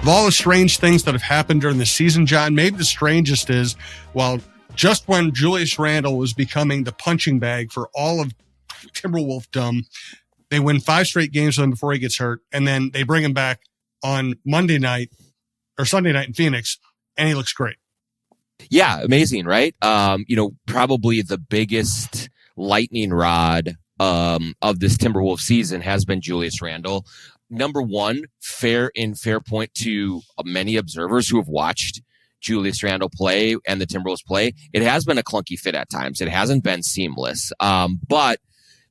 Of all the strange things that have happened during the season, John, maybe the strangest is, well, just when Julius Randle was becoming the punching bag for all of Timberwolfdom, they win 5 straight games with him before he gets hurt, and then they bring him back on Monday night or Sunday night in Phoenix, and he looks great. Yeah, amazing, right? Probably the biggest lightning rod of this Timberwolves season has been Julius Randle. Number one, fair point to many observers who have watched Julius Randle play and the Timberwolves play. It has been a clunky fit at times. It hasn't been seamless. But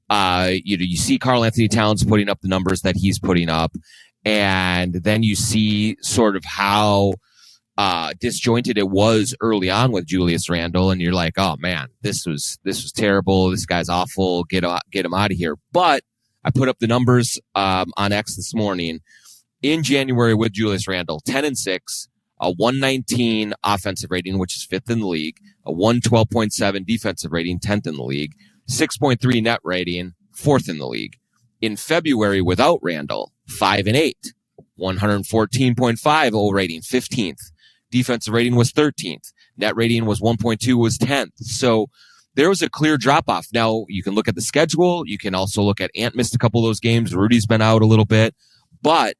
you see Karl Anthony Towns putting up the numbers that he's putting up, and then you see sort of how disjointed it was early on with Julius Randle, and you're like, oh man, this was terrible. This guy's awful. Get him out of here. But I put up the numbers on X this morning. In January with Julius Randle, 10-6, a 119 offensive rating, which is 5th in the league, a 112.7 defensive rating, 10th in the league, 6.3 net rating, 4th in the league. In February without Randle, 5-8, 114.5 O rating, 15th. Defensive rating was 13th. Net rating was 1.2, was 10th. So there was a clear drop-off. Now, you can look at the schedule. You can also look at Ant missed a couple of those games. Rudy's been out a little bit. But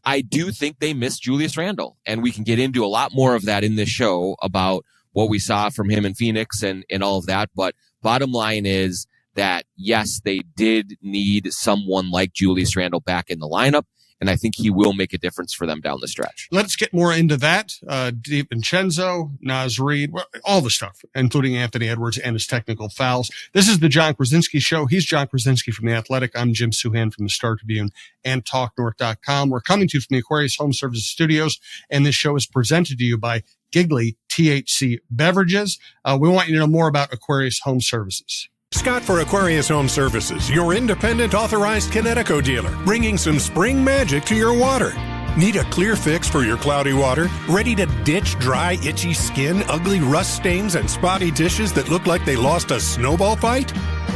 I do think they missed Julius Randle. And we can get into a lot more of that in this show about what we saw from him in Phoenix and all of that. But bottom line is that, yes, they did need someone like Julius Randle back in the lineup. And I think he will make a difference for them down the stretch. Let's get more into that. DiVincenzo, Naz Reid, all the stuff, including Anthony Edwards and his technical fouls. This is the Jon Krawczynski Show. He's Jon Krawczynski from The Athletic. I'm Jim Suhan from the Star Tribune and TalkNorth.com. We're coming to you from the Aquarius Home Services Studios, and this show is presented to you by Giggly THC Beverages. We want you to know more about Aquarius Home Services. Scott for Aquarius Home Services, your independent authorized Kinetico dealer, bringing some spring magic to your water. Need a clear fix for your cloudy water? Ready to ditch dry, itchy skin, ugly rust stains, and spotty dishes that look like they lost a snowball fight?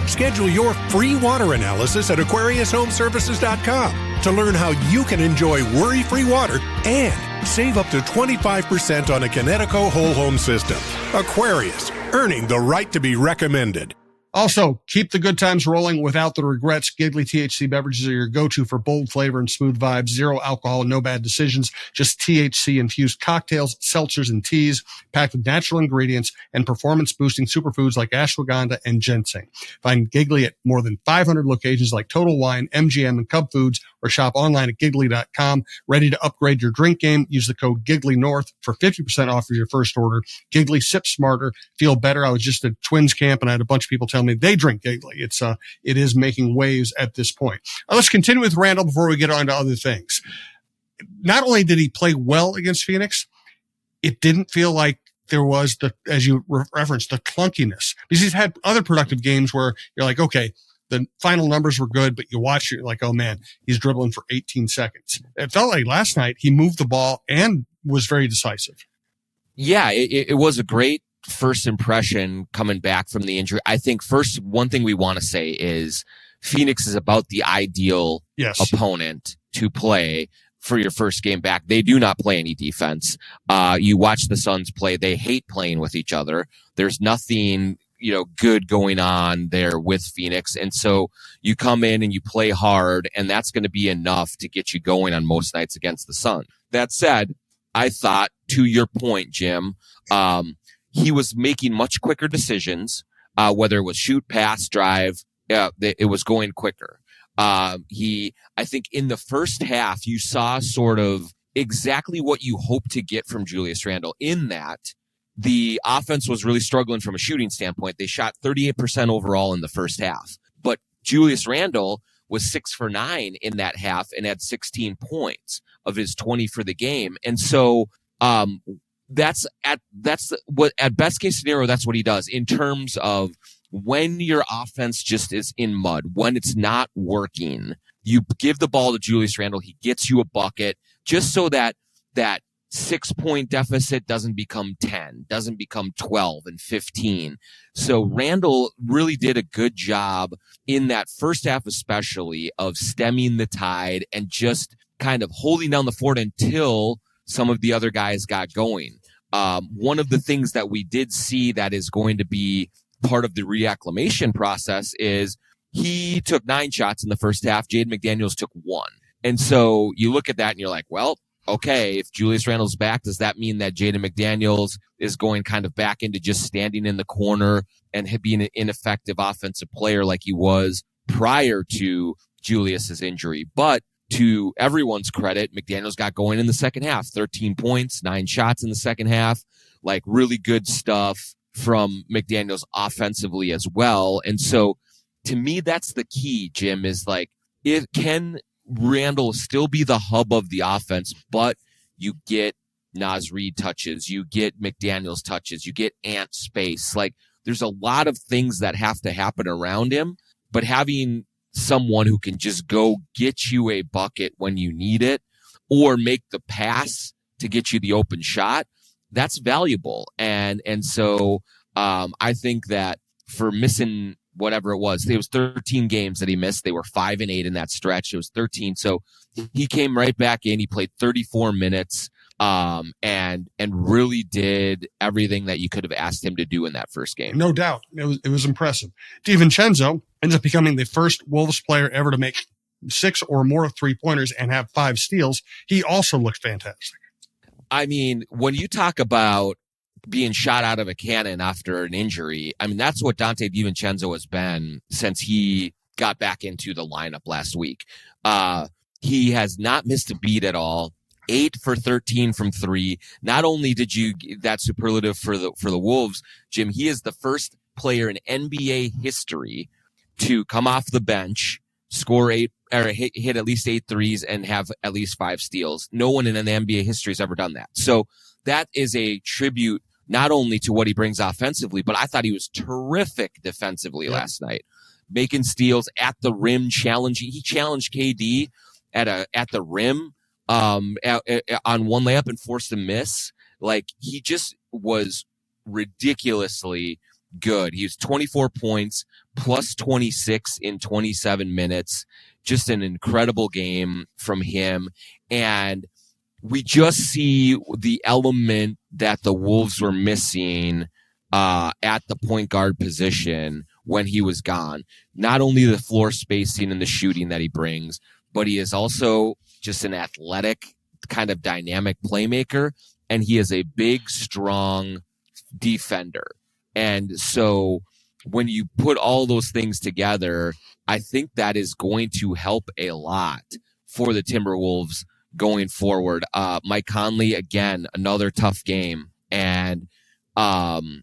Schedule your free water analysis at AquariusHomeservices.com to learn how you can enjoy worry-free water and save up to 25% on a Kinetico whole home system. Aquarius, earning the right to be recommended. Also, keep the good times rolling without the regrets. Giggly THC beverages are your go-to for bold flavor and smooth vibes. 0 alcohol, no bad decisions. Just THC-infused cocktails, seltzers, and teas packed with natural ingredients and performance-boosting superfoods like ashwagandha and ginseng. Find Giggly at more than 500 locations like Total Wine, MGM, and Cub Foods, or shop online at Giggly.com. Ready to upgrade your drink game? Use the code GigglyNorth for 50% off of your first order. Giggly, sip smarter, feel better. I was just at Twins camp, and I had a bunch of people tell me they drink Giggly. It is making waves at this point. Let's continue with Randle before we get on to other things. Not only did he play well against Phoenix, it didn't feel like there was as you referenced, the clunkiness, because he's had other productive games where you're like, okay, the final numbers were good, but you watch it, you're like, oh man, he's dribbling for 18 seconds. It felt like last night he moved the ball and was very decisive. Yeah, it was a great first impression coming back from the injury. I think first, one thing we want to say is Phoenix is about the ideal opponent to play for your first game back. They do not play any defense. You watch the Suns play. They hate playing with each other. There's nothing, good going on there with Phoenix. And so you come in and you play hard, and that's going to be enough to get you going on most nights against the Sun. That said, I thought, to your point, Jim, he was making much quicker decisions, whether it was shoot, pass, drive. It was going quicker. I think in the first half, you saw sort of exactly what you hope to get from Julius Randle, in that the offense was really struggling from a shooting standpoint. They shot 38% overall in the first half, but Julius Randle was 6 for 9 in that half and had 16 points of his 20 for the game. And so, that's what at best case scenario, that's what he does in terms of when your offense just is in mud, when it's not working, you give the ball to Julius Randle. He gets you a bucket just so that 6-point deficit doesn't become 10, doesn't become 12 and 15. So Randle really did a good job in that first half, especially, of stemming the tide and just kind of holding down the fort until some of the other guys got going. One of the things that we did see that is going to be part of the reacclimation process is he took 9 shots in the first half. Jaden McDaniels took 1. And so you look at that and you're like, well, okay, if Julius Randle's back, does that mean that Jaden McDaniels is going kind of back into just standing in the corner and being an ineffective offensive player like he was prior to Julius's injury? But to everyone's credit, McDaniels got going in the second half, 13 points, 9 shots in the second half, like really good stuff from McDaniels offensively as well. And so to me, that's the key, Jim, is like, can Randle still be the hub of the offense, but you get Naz Reid touches, you get McDaniels touches, you get Ant space. Like, there's a lot of things that have to happen around him, but having someone who can just go get you a bucket when you need it or make the pass to get you the open shot, that's valuable. And so I think that for missing whatever it was 13 games that he missed. They were 5-8 in that stretch. It was 13. So he came right back in. He played 34 minutes, and really did everything that you could have asked him to do in that first game. No doubt. It was impressive. DiVincenzo ends up becoming the first Wolves player ever to make 6 or more 3-pointers and have 5 steals. He also looked fantastic. I mean, when you talk about being shot out of a cannon after an injury, I mean, that's what Dante DiVincenzo has been since he got back into the lineup last week. He has not missed a beat at all. 8 for 13 from 3. Not only did you that superlative for the Wolves, Jim, he is the first player in NBA history to come off the bench, score 8 or hit at least 8 threes and have at least 5 steals. No one in the NBA history has ever done that. So that is a tribute not only to what he brings offensively, but I thought he was terrific defensively last night, making steals at the rim, challenging. He challenged KD at the rim on one layup and forced a miss. Like, he just was ridiculously good. He was 24 points plus 26 in 27 minutes. Just an incredible game from him. And we just see the element that the Wolves were missing at the point guard position when he was gone. Not only the floor spacing and the shooting that he brings, but he is also just an athletic, kind of dynamic playmaker, and he is a big, strong defender. And so when you put all those things together, I think that is going to help a lot for the Timberwolves going forward. Mike Conley, again, another tough game. And he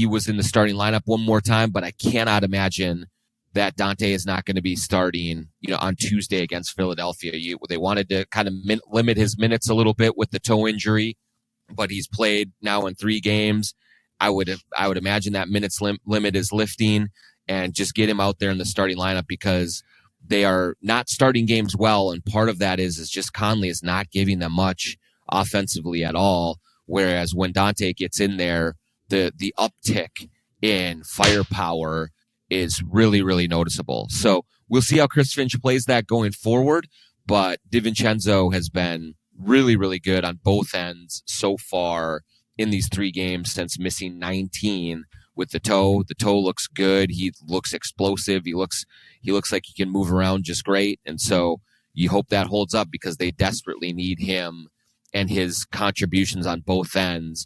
was in the starting lineup one more time, but I cannot imagine that Dante is not going to be starting, on Tuesday against Philadelphia. They wanted to kind of limit his minutes a little bit with the toe injury, but he's played now in 3 games. I would imagine that minutes limit is lifting, and just get him out there in the starting lineup because they are not starting games well, and part of that is just Conley is not giving them much offensively at all. Whereas when Dante gets in there, the uptick in firepower is really, really noticeable. So we'll see how Chris Finch plays that going forward. But DiVincenzo has been really, really good on both ends so far in these 3 games since missing 19 with the toe. The toe looks good. He looks explosive. He looks like he can move around just great. And so you hope that holds up because they desperately need him and his contributions on both ends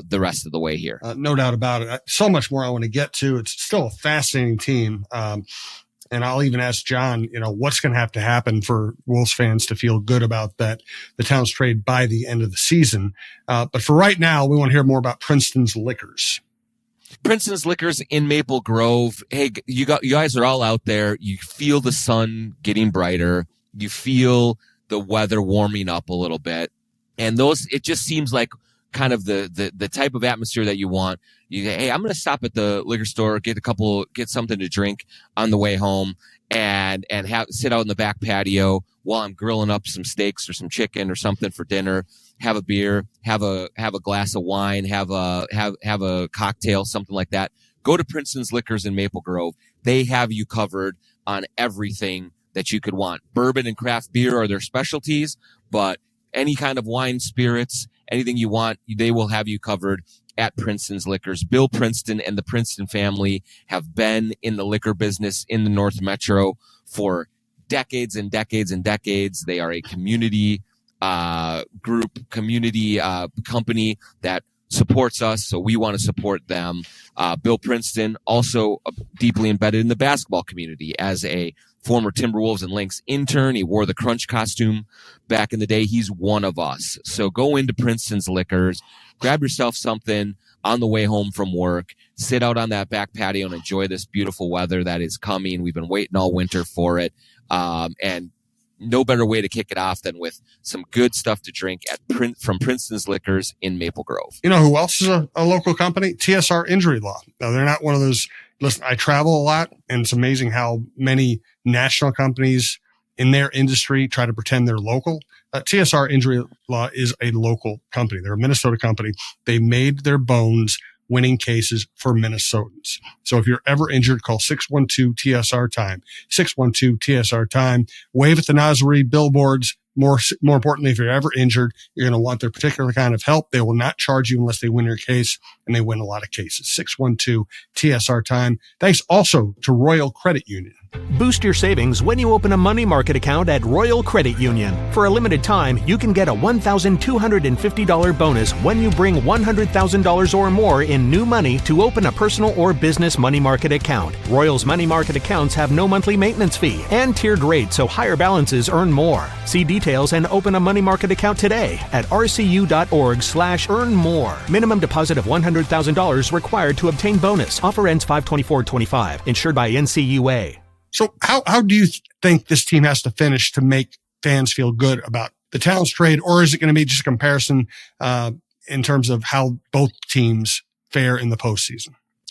the rest of the way here. No doubt about it. So much more I want to get to. It's still a fascinating team. And I'll even ask John, what's going to have to happen for Wolves fans to feel good about the Towns trade by the end of the season. But for right now, we want to hear more about Princeton's Liquors. Princeton's Liquors in Maple Grove. Hey, you guys are all out there. You feel the sun getting brighter. You feel the weather warming up a little bit. And it just seems like kind of the type of atmosphere that you want. You say, hey, I'm going to stop at the liquor store, get something to drink on the way home, and sit out in the back patio while I'm grilling up some steaks or some chicken or something for dinner. Have a beer, have a glass of wine, have a cocktail, something like that. Go to Princeton's Liquors in Maple Grove. They have you covered on everything that you could want. Bourbon and craft beer are their specialties, but any kind of wine, spirits, anything you want, they will have you covered at Princeton's Liquors. Bill Princeton and the Princeton family have been in the liquor business in the North Metro for decades and decades and decades. They are a community company that supports us, so we want to support them. Bill Princeton also deeply embedded in the basketball community as a former Timberwolves and Lynx intern. He wore the Crunch costume back in the day. He's one of us. So go into Princeton's Liquors, grab yourself something on the way home from work, sit out on that back patio and enjoy this beautiful weather that is coming. We've been waiting all winter for it. And no better way to kick it off than with some good stuff to drink from Princeton's Liquors in Maple Grove. You know who else is a local company? TSR Injury Law. Now, they're not one of those. Listen, I travel a lot, and it's amazing how many national companies in their industry try to pretend they're local. TSR Injury Law is a local company. They're a Minnesota company. They made their bones winning cases for Minnesotans. So if you're ever injured, call 612-TSR-TIME, 612-TSR-TIME. Wave at the nozzle billboards. More importantly, if you're ever injured, you're going to want their particular kind of help. They will not charge you unless they win your case, and they win a lot of cases. 612-TSR-TIME. Thanks also to Royal Credit Union. Boost your savings when you open a money market account at Royal Credit Union. For a limited time, you can get a $1,250 bonus when you bring $100,000 or more in new money to open a personal or business money market account. Royal's money market accounts have no monthly maintenance fee and tiered rates, so higher balances earn more. See details and open a money market account today at rcu.org/earn-more. Minimum deposit of $100,000 required to obtain bonus. Offer ends 5/24/25. Insured by NCUA. So how do you think this team has to finish to make fans feel good about the Towns trade, or is it going to be just a comparison in terms of how both teams fare in the postseason?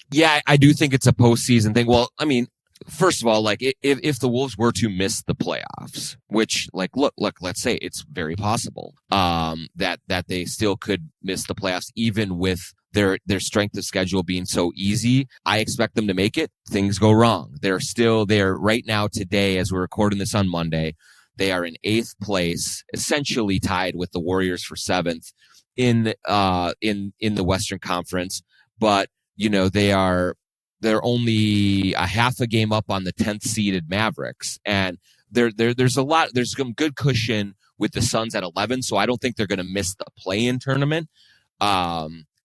Yeah, I do think it's a postseason thing. Well, I mean, first of all, like if the Wolves were to miss the playoffs, which look, let's say it's very possible that they still could miss the playoffs even with their strength of schedule being so easy. I expect them to make it. Things go wrong. They're still there right now today as we're recording this on Monday. They are in 8th place, essentially tied with the Warriors for 7th in the Western Conference. But, you know, they're only a half a game up on the 10th seeded Mavericks. And there's some good cushion with the Suns at 11. So I don't think they're going to miss the play-in tournament.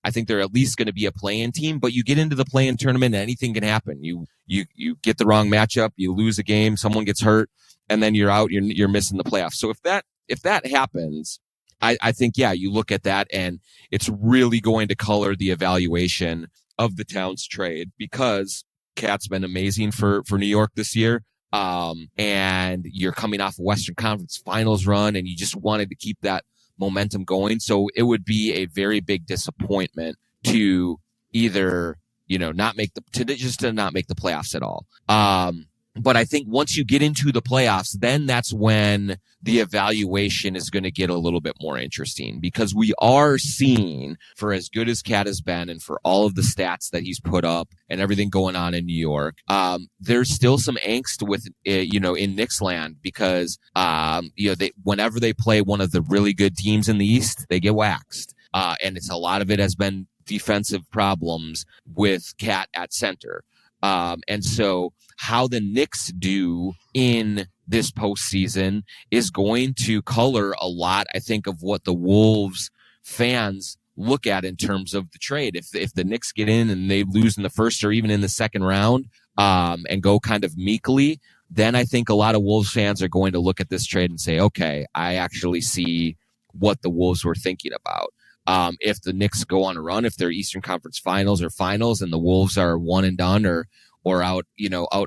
I think they're at least going to be a play-in team, but you get into the play-in tournament, anything can happen. You get the wrong matchup, you lose a game, someone gets hurt, and then you're out. You're missing the playoffs. So if that happens, I think you look at that, and it's really going to color the evaluation of the Towns trade, because Cat's been amazing for New York this year. And you're coming off a Western Conference Finals run, and you just wanted to keep that momentum going. So it would be a very big disappointment to either, not make the playoffs at all. But I think once you get into the playoffs, then that's when the evaluation is going to get a little bit more interesting, because we are seeing, for as good as Cat has been and for all of the stats that he's put up and everything going on in New York, there's still some angst with, in Knicks land, because, whenever they play one of the really good teams in the East, they get waxed. And a lot of it has been defensive problems with Cat at center. And so how the Knicks do in this postseason is going to color a lot, I think, of what the Wolves fans look at in terms of the trade. If the Knicks get in and they lose in the first or even in the second round, and go kind of meekly, then I think a lot of Wolves fans are going to look at this trade and say, okay, I actually see what the Wolves were thinking about. If the Knicks go on a run, if they're Eastern Conference Finals or Finals, and the Wolves are one and done or out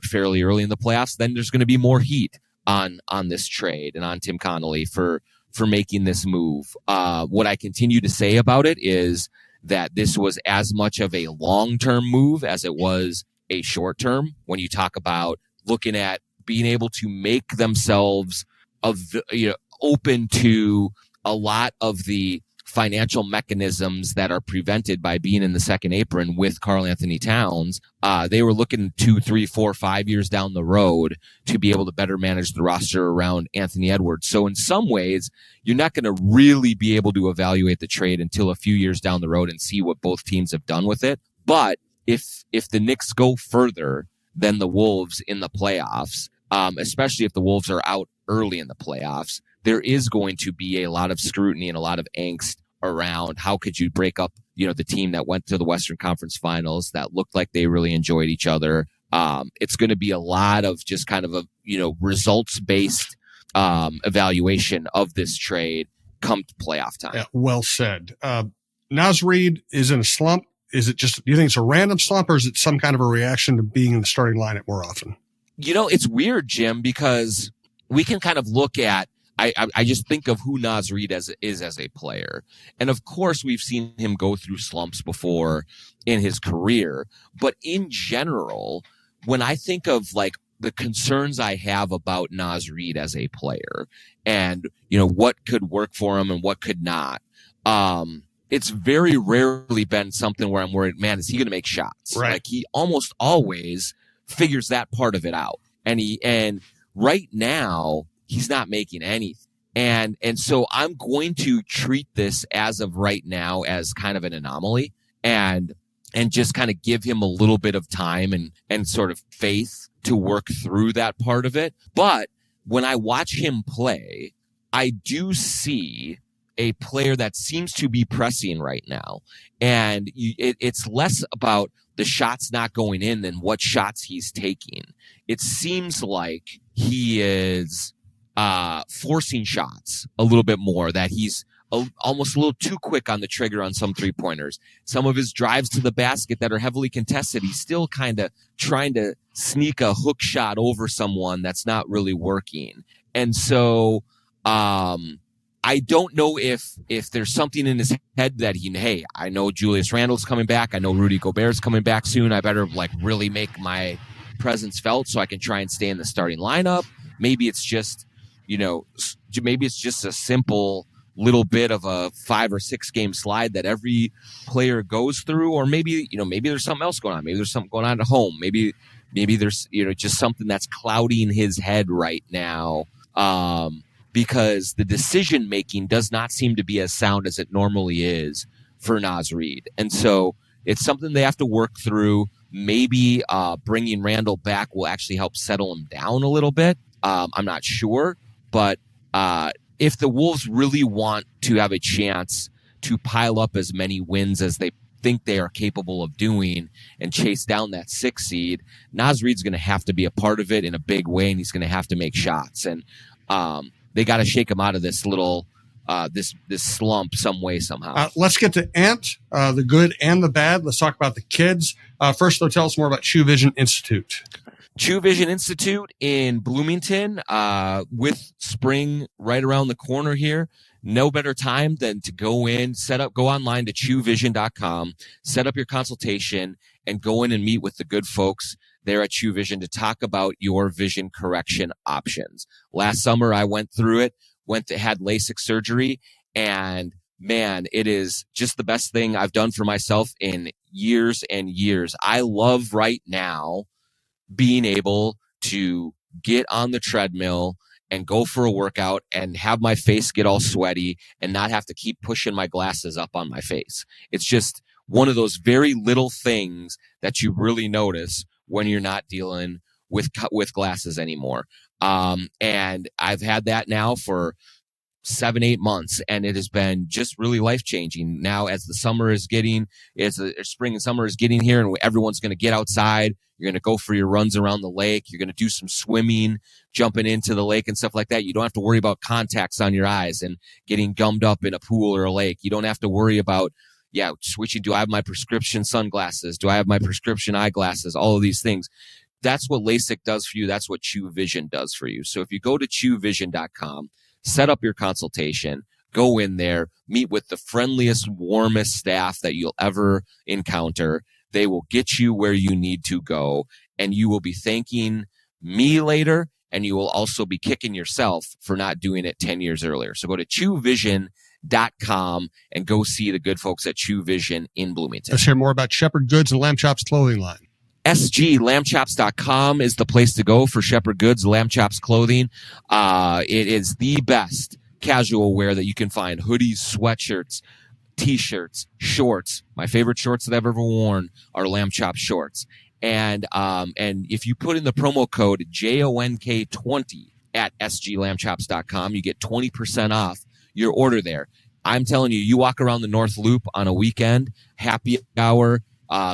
fairly early in the playoffs, then there's going to be more heat on this trade and on Tim Connolly for making this move. What I continue to say about it is that this was as much of a long-term move as it was a short-term. When you talk about looking at being able to make themselves open to a lot of the financial mechanisms that are prevented by being in the second apron with Karl Anthony Towns. They were looking 2, 3, 4, 5 years down the road to be able to better manage the roster around Anthony Edwards. So in some ways, you're not going to really be able to evaluate the trade until a few years down the road and see what both teams have done with it. But if the Knicks go further than the Wolves in the playoffs, especially if the Wolves are out early in the playoffs, there is going to be a lot of scrutiny and a lot of angst around how could you break up, the team that went to the Western Conference Finals that looked like they really enjoyed each other. It's going to be a lot of just kind of a, results-based evaluation of this trade come playoff time. Yeah, well said. Naz Reid is in a slump. Is it just, do you think it's a random slump, or is it some kind of a reaction to being in the starting lineup more often? It's weird, Jim, because we can kind of look at, I just think of who Naz Reid is as a player. And of course, we've seen him go through slumps before in his career. But in general, when I think of like the concerns I have about Naz Reid as a player and, what could work for him and what could not, it's very rarely been something where I'm worried, man, is he going to make shots? Right. Like he almost always figures that part of it out. And right now, he's not making anything. And so I'm going to treat this as of right now as kind of an anomaly and just kind of give him a little bit of time and sort of faith to work through that part of it. But when I watch him play, I do see a player that seems to be pressing right now. And it's less about the shots not going in than what shots he's taking. It seems like he is forcing shots a little bit more, that he's almost a little too quick on the trigger on some 3-pointers. Some of his drives to the basket that are heavily contested, he's still kind of trying to sneak a hook shot over someone that's not really working. And so I don't know if there's something in his head that hey, I know Julius Randle's coming back. I know Rudy Gobert's coming back soon. I better really make my presence felt so I can try and stay in the starting lineup. Maybe it's just, a simple little bit of a 5 or 6 game slide that every player goes through, or maybe there's something else going on. Maybe there's something going on at home. Maybe there's, just something that's clouding his head right now. Because the decision making does not seem to be as sound as it normally is for Naz Reid. And so it's something they have to work through. Maybe bringing Randle back will actually help settle him down a little bit. I'm not sure. But if the Wolves really want to have a chance to pile up as many wins as they think they are capable of doing and chase down that 6 seed, Naz Reid's going to have to be a part of it in a big way, and he's going to have to make shots. And they got to shake him out of this little this slump some way, somehow. Let's get to Ant, the good and the bad. Let's talk about the kids. First, though, tell us more about True Vision Institute. True Vision Institute in Bloomington, with spring right around the corner here. No better time than to go online to truevision.com, set up your consultation, and go in and meet with the good folks there at True Vision to talk about your vision correction options. Last summer, I went through it, had LASIK surgery, and man, it is just the best thing I've done for myself in years and years. I love right now being able to get on the treadmill and go for a workout and have my face get all sweaty and not have to keep pushing my glasses up on my face. It's just one of those very little things that you really notice when you're not dealing with glasses anymore. And I've had that now for 7-8 months, and it has been just really life-changing. Now, as the spring and summer is getting here, and everyone's going to get outside, you're going to go for your runs around the lake, you're going to do some swimming, jumping into the lake and stuff like that. You don't have to worry about contacts on your eyes and getting gummed up in a pool or a lake. You don't have to worry about switching. Do I have my prescription sunglasses? Do I have my prescription eyeglasses? All of these things. That's what LASIK does for you. That's what True Vision does for you. So if you go to truevision.com, set up your consultation, go in there, meet with the friendliest, warmest staff that you'll ever encounter. They will get you where you need to go, and you will be thanking me later, and you will also be kicking yourself for not doing it 10 years earlier. So go to truevision.com SGLambchops.com and go see the good folks at True Vision in Bloomington. Let's hear more about Shepherd Goods and Lamb Chops clothing line. SGLambchops.com is the place to go for Shepherd Goods, Lamb Chops clothing. It is the best casual wear that you can find. Hoodies, sweatshirts, t-shirts, shorts. My favorite shorts that I've ever worn are Lamb Chop shorts. And if you put in the promo code JONK20 at SGLambchops.com, you get 20% off your order there. I'm telling you, you walk around the North Loop on a weekend, happy hour,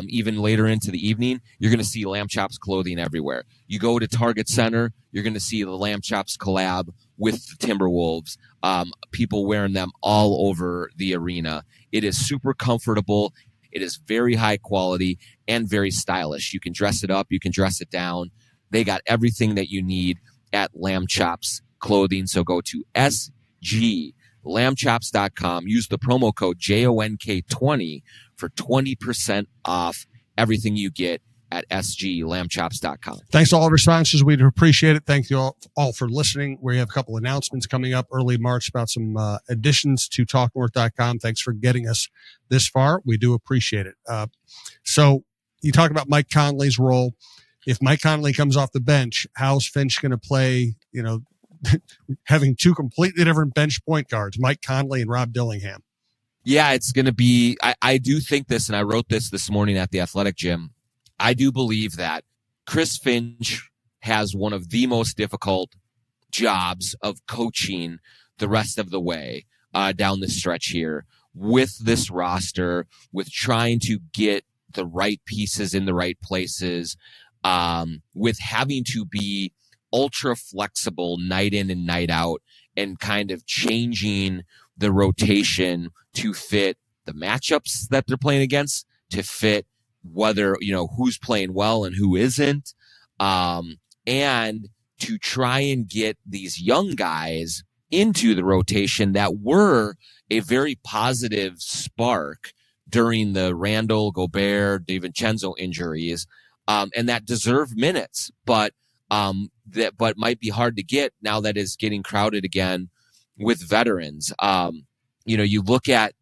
even later into the evening, you're going to see Lamb Chops clothing everywhere. You go to Target Center, you're going to see the Lamb Chops collab with the Timberwolves. People wearing them all over the arena. It is super comfortable. It is very high quality and very stylish. You can dress it up. You can dress it down. They got everything that you need at Lamb Chops clothing. So go to SGLambchops.com. Use the promo code JONK20 for 20% off everything you get at SGLambchops.com. Thanks to all of our sponsors. We'd appreciate it. Thank you all for listening. We have a couple announcements coming up early March about some additions to TalkNorth.com. Thanks for getting us this far. We do appreciate it. So you talk about Mike Conley's role. If Mike Conley comes off the bench, how's Finch going to play, having two completely different bench point guards, Mike Conley and Rob Dillingham? Yeah, it's going to be, I do think this, and I wrote this morning at the athletic gym. I do believe that Chris Finch has one of the most difficult jobs of coaching the rest of the way down the stretch here with this roster, with trying to get the right pieces in the right places, with having to be ultra flexible night in and night out and kind of changing the rotation to fit the matchups that they're playing against, to fit whether, who's playing well and who isn't, and to try and get these young guys into the rotation that were a very positive spark during the Randall, Gobert, DiVincenzo injuries, and that deserve minutes, but might be hard to get now that is getting crowded again with veterans. You look at,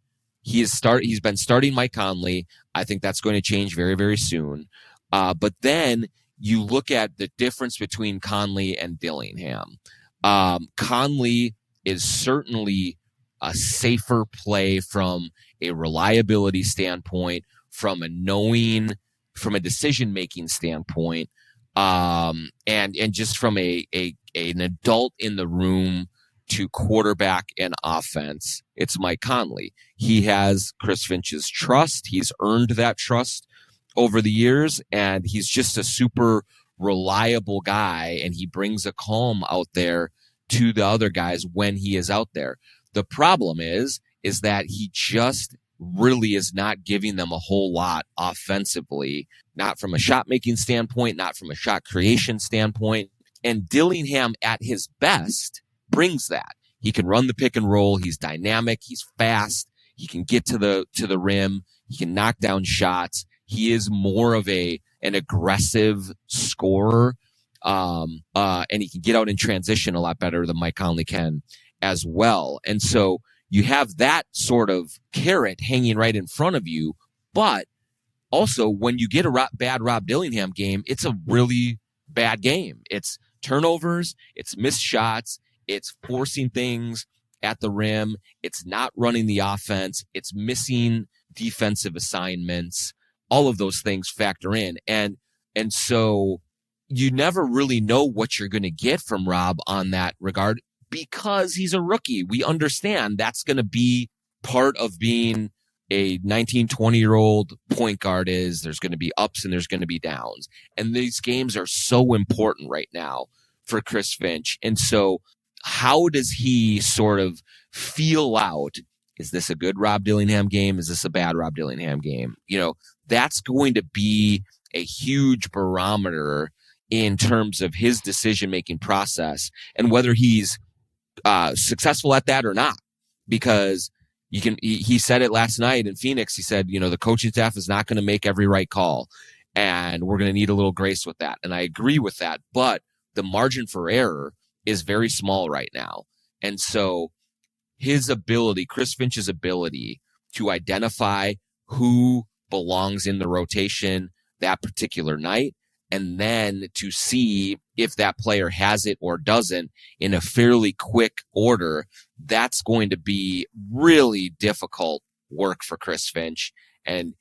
he's been starting Mike Conley. I think that's going to change very, very soon. But then you look at the difference between Conley and Dillingham. Conley is certainly a safer play from a reliability standpoint, from a decision-making standpoint, and just from an adult in the room to quarterback and offense. It's Mike Conley. He has Chris Finch's trust. He's earned that trust over the years, and he's just a super reliable guy, and he brings a calm out there to the other guys when he is out there. The problem is that he just really is not giving them a whole lot offensively, not from a shot-making standpoint, not from a shot creation standpoint. And Dillingham at his best brings that. He can run the pick and roll. He's dynamic. He's fast. He can get to the rim. He can knock down shots. He is more of an aggressive scorer. And he can get out in transition a lot better than Mike Conley can as well. And so you have that sort of carrot hanging right in front of you. But also, when you get a bad Rob Dillingham game, it's a really bad game. It's turnovers. It's missed shots. It's forcing things at the rim. It's not running the offense. It's missing defensive assignments. All of those things factor in. And so you never really know what you're going to get from Rob on that regard because he's a rookie. We understand that's going to be part of being a 19, 20-year-old point guard is. There's going to be ups and there's going to be downs. And these games are so important right now for Chris Finch. And so how does he sort of feel out? Is this a good Rob Dillingham game? Is this a bad Rob Dillingham game? That's going to be a huge barometer in terms of his decision-making process and whether he's successful at that or not. Because he said it last night in Phoenix. He said, the coaching staff is not going to make every right call, and we're going to need a little grace with that. And I agree with that, but the margin for error is very small right now. And so Chris Finch's ability to identify who belongs in the rotation that particular night, and then to see if that player has it or doesn't in a fairly quick order, that's going to be really difficult work for Chris Finch. And,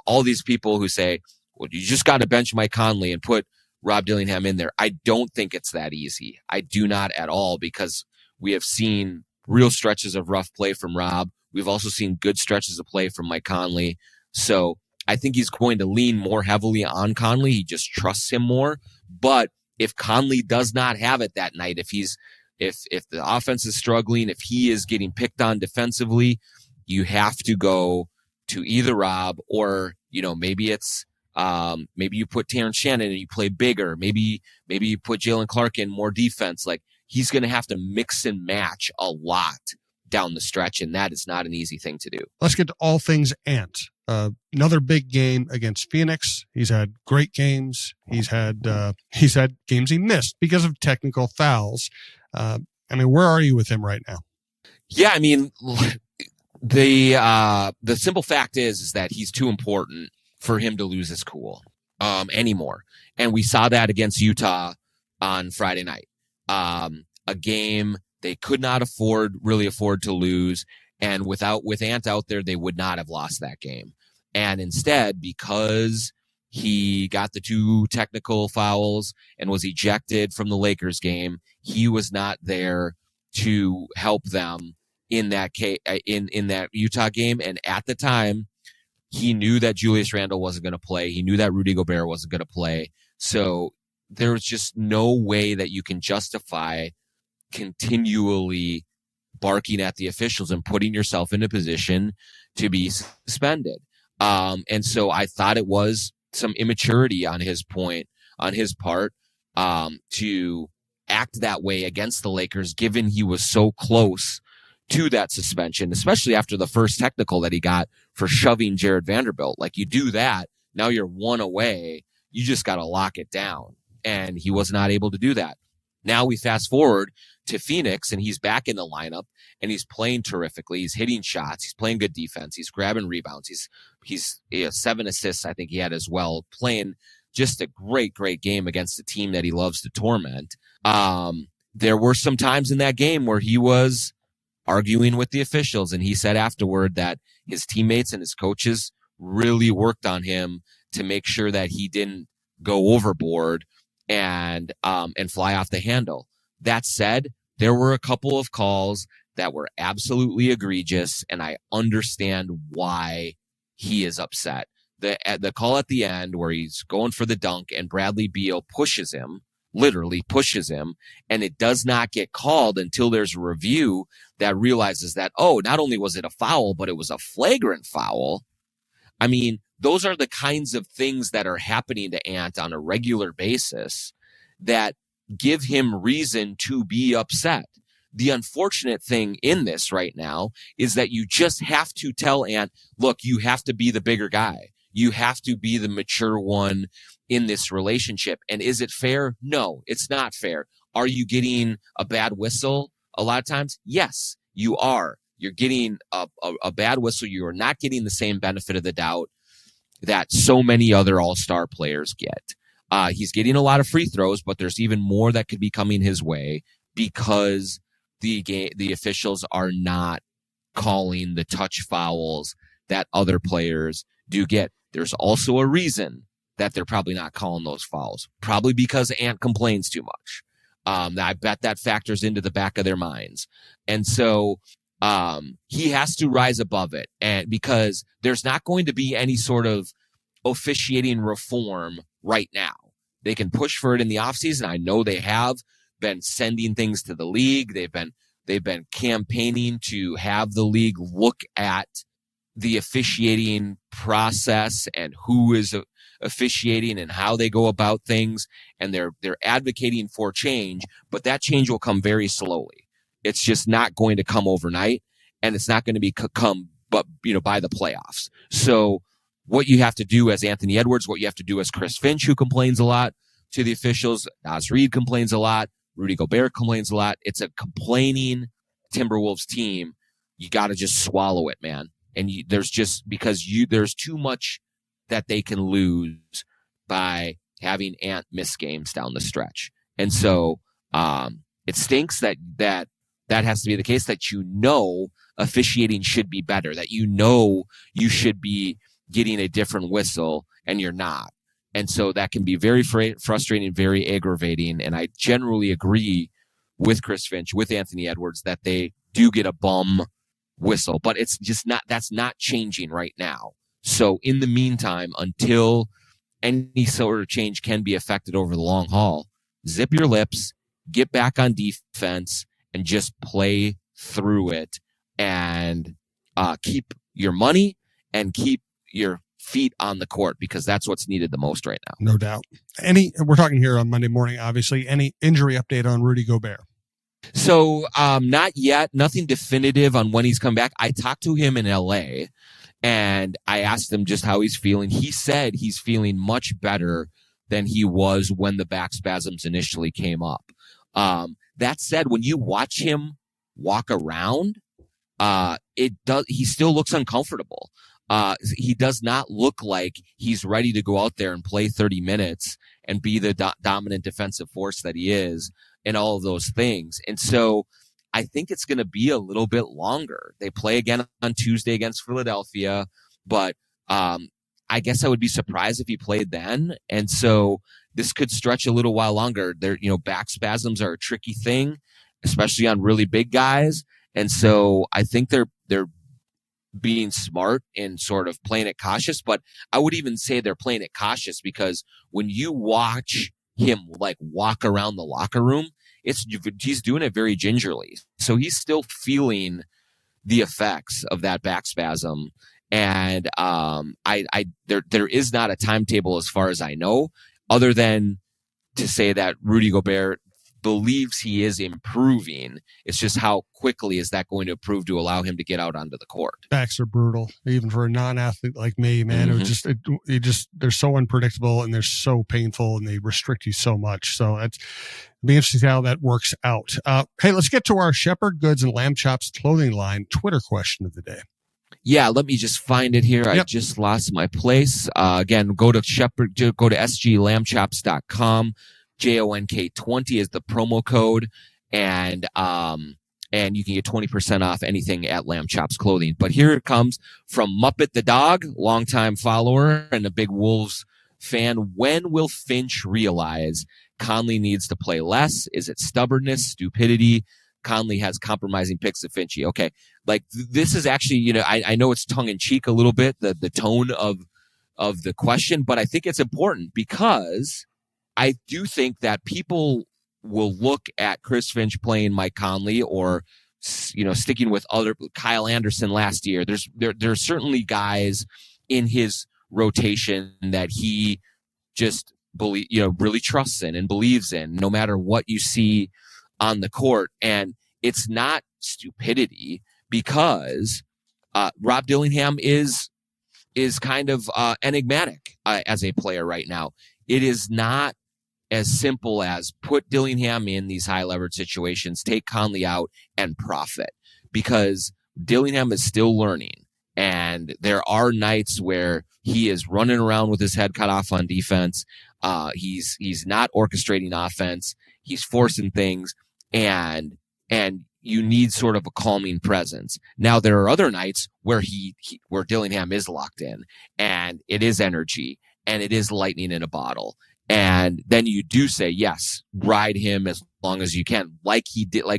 all these people who say, well, you just got to bench Mike Conley and put Rob Dillingham in there. I don't think it's that easy. I do not at all, because we have seen real stretches of rough play from Rob. We've also seen good stretches of play from Mike Conley. So I think he's going to lean more heavily on Conley. He just trusts him more. But if Conley does not have it that night, if the offense is struggling, if he is getting picked on defensively, you have to go to either Rob or, maybe it's maybe you put Terrence Shannon and you play bigger. Maybe you put Jalen Clark in more defense. Like, he's going to have to mix and match a lot down the stretch, and that is not an easy thing to do. Let's get to all things Ant. Another big game against Phoenix. He's had great games. He's had games he missed because of technical fouls. Where are you with him right now? Yeah, the simple fact is that he's too important for him to lose his cool anymore. And we saw that against Utah on Friday night. A game they could not really afford to lose. And with Ant out there, they would not have lost that game. And instead, because he got the 2 technical fouls and was ejected from the Lakers game, he was not there to help them in that in that Utah game. And at the time, he knew that Julius Randle wasn't going to play. He knew that Rudy Gobert wasn't going to play. So there was just no way that you can justify continually barking at the officials and putting yourself in a position to be suspended. And so I thought it was some immaturity on his part, to act that way against the Lakers, given he was so close to that suspension, especially after the first technical that he got for shoving Jared Vanderbilt. Like, you do that, now you're 1 away. You just got to lock it down. And he was not able to do that. Now we fast forward to Phoenix, and he's back in the lineup, and he's playing terrifically. He's hitting shots. He's playing good defense. He's grabbing rebounds. He's 7 assists, I think he had as well, playing just a great, great game against a team that he loves to torment. There were some times in that game where he was arguing with the officials, and he said afterward that his teammates and his coaches really worked on him to make sure that he didn't go overboard and fly off the handle. That said, there were a couple of calls that were absolutely egregious, and I understand why he is upset. The call at the end where he's going for the dunk and Bradley Beal literally pushes him, and it does not get called until there's a review that realizes that, not only was it a foul, but it was a flagrant foul. Those are the kinds of things that are happening to Ant on a regular basis that give him reason to be upset. The unfortunate thing in this right now is that you just have to tell Ant, look, you have to be the bigger guy. You have to be the mature one in this relationship. And is it fair? No, it's not fair. Are you getting a bad whistle a lot of times? Yes, you are. You're getting a bad whistle. You are not getting the same benefit of the doubt that so many other all-star players get. He's getting a lot of free throws, but there's even more that could be coming his way because the officials are not calling the touch fouls that other players do get. There's also a reason that they're probably not calling those fouls, probably because Ant complains too much. I bet that factors into the back of their minds. And so he has to rise above it, and because there's not going to be any sort of officiating reform right now. They can push for it in the offseason. I know they have been sending things to the league. They've been campaigning to have the league look at the officiating process and who is officiating and how they go about things, and they're advocating for change, but that change will come very slowly. It's just not going to come overnight, and it's not going to come by the playoffs. So what you have to do as Anthony Edwards, what you have to do as Chris Finch, who complains a lot to the officials, Naz Reid complains a lot, Rudy Gobert complains a lot. It's a complaining Timberwolves team you got to just swallow it, man. And there's too much that they can lose by having Ant miss games down the stretch. And so it stinks that has to be the case, that officiating should be better, that you should be getting a different whistle and you're not. And so that can be very frustrating, very aggravating. And I generally agree with Chris Finch, with Anthony Edwards, that they do get a bum whistle, but it's just that's not changing right now. So in the meantime, until any sort of change can be affected over the long haul, zip your lips, get back on defense, and just play through it, and keep your money and keep your feet on the court, because that's what's needed the most right now. No doubt. We're talking here on Monday morning, obviously. Any injury update on Rudy Gobert? So not yet. Nothing definitive on when he's come back. I talked to him in LA and I asked him just how he's feeling. He said he's feeling much better than he was when the back spasms initially came up. That said, when you watch him walk around, he still looks uncomfortable. He does not look like he's ready to go out there and play 30 minutes and be the dominant defensive force that he is, and all of those things. And so I think it's going to be a little bit longer. They play again on Tuesday against Philadelphia, but I guess I would be surprised if he played then. And so this could stretch a little while longer. Back spasms are a tricky thing, especially on really big guys. And so I think they're being smart and sort of playing it cautious, but I would even say they're playing it cautious because when you watch him like walk around the locker room, he's doing it very gingerly. So he's still feeling the effects of that back spasm. And there is not a timetable as far as I know, other than to say that Rudy Gobert believes he is improving. It's just how quickly is that going to improve to allow him to get out onto the court. Backs are brutal, even for a non-athlete like me, man. Mm-hmm. It just they're so unpredictable and they're so painful and they restrict you so much. So it'll be interesting to see how that works out. Hey, let's get to our Shepherd Goods and Lamb Chops clothing line Twitter question of the day. Yeah, let me just find it here. Yep. I just lost my place. Again, go to sglambchops.com. JONK20 is the promo code, and you can get 20% off anything at Lamb Chops Clothing. But here it comes from Muppet the Dog, longtime follower and a big Wolves fan. When will Finch realize Conley needs to play less? Is it stubbornness, stupidity? Conley has compromising picks of Finchy. Okay, like this is actually, I know it's tongue in cheek a little bit, the tone of the question, but I think it's important because I do think that people will look at Chris Finch playing Mike Conley or, sticking with other Kyle Anderson last year. There are certainly guys in his rotation that he just really trusts in and believes in, no matter what you see on the court. And it's not stupidity because Rob Dillingham is kind of enigmatic as a player right now. It is not as simple as put Dillingham in these high leverage situations, take Conley out, and profit, because Dillingham is still learning. And there are nights where he is running around with his head cut off on defense. He's not orchestrating offense. He's forcing things, and you need sort of a calming presence. Now there are other nights where where Dillingham is locked in, and it is energy, and it is lightning in a bottle. And then you do say, yes, ride him as long as you can, like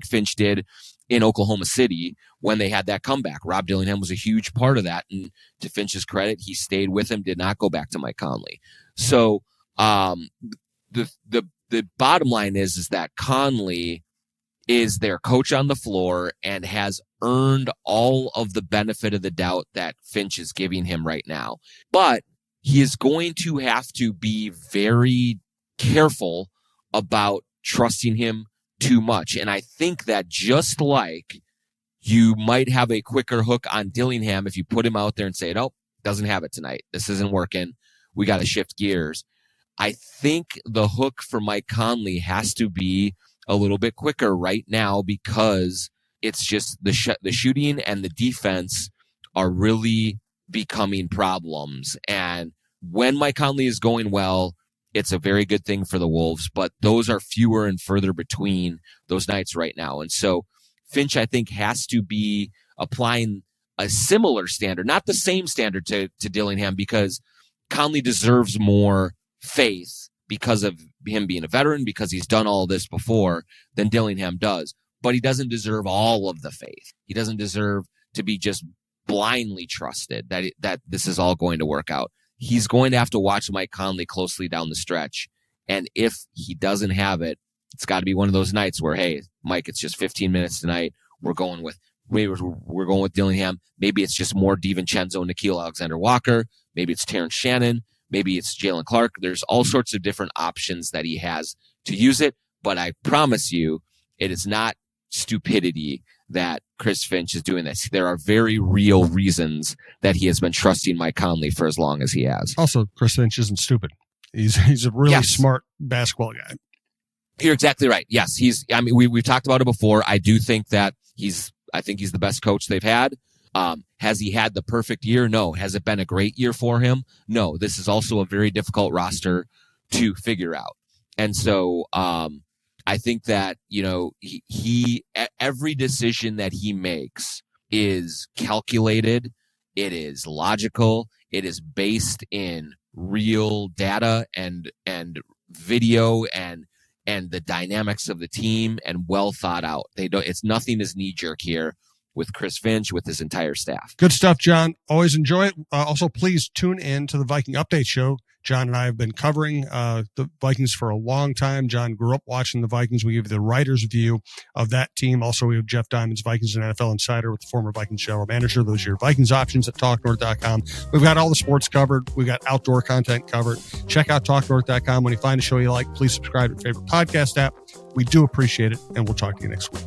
Finch did in Oklahoma City when they had that comeback. Rob Dillingham was a huge part of that. And to Finch's credit, he stayed with him, did not go back to Mike Conley. So the bottom line is that Conley is their coach on the floor and has earned all of the benefit of the doubt that Finch is giving him right now. But he is going to have to be very careful about trusting him too much. And I think that just like you might have a quicker hook on Dillingham if you put him out there and say, nope, doesn't have it tonight. This isn't working. We got to shift gears. I think the hook for Mike Conley has to be a little bit quicker right now because It's just the shooting and the defense are really becoming problems. And when Mike Conley is going well, it's a very good thing for the Wolves, but those are fewer and further between those nights right now. And so Finch, I think, has to be applying a similar standard, not the same standard to Dillingham, because Conley deserves more faith because of him being a veteran, because he's done all this before, than Dillingham does. But he doesn't deserve all of the faith. He doesn't deserve to be just blindly trusted that this is all going to work out. He's going to have to watch Mike Conley closely down the stretch. And if he doesn't have it, it's got to be one of those nights where, hey, Mike, it's just 15 minutes tonight. We're going with Dillingham. Maybe it's just more DiVincenzo, Nickeil Alexander-Walker. Maybe it's Terrence Shannon. Maybe it's Jalen Clark. There's all sorts of different options that he has to use it. But I promise you, it is not stupidity that Chris Finch is doing this. There are very real reasons that he has been trusting Mike Conley for as long as he has. Also, Chris Finch isn't stupid. He's a really smart basketball guy. You're exactly right. Yes, we've talked about it before. I do think that I think he's the best coach they've had. Has he had the perfect year? No. Has it been a great year for him? No. This is also a very difficult roster to figure out. And so, I think that, he every decision that he makes is calculated. It is logical. It is based in real data and video and the dynamics of the team, and well thought out. Nothing is knee jerk here with Chris Finch, with his entire staff. Good stuff, John. Always enjoy it. Also, please tune in to the Viking Update Show. John and I have been covering the Vikings for a long time. John grew up watching the Vikings. We give you the writer's view of that team. Also, we have Jeff Diamond's Vikings and NFL Insider with the former Vikings general manager. Those are your Vikings options at TalkNorth.com. We've got all the sports covered. We've got outdoor content covered. Check out TalkNorth.com. When you find a show you like, please subscribe to your favorite podcast app. We do appreciate it, and we'll talk to you next week.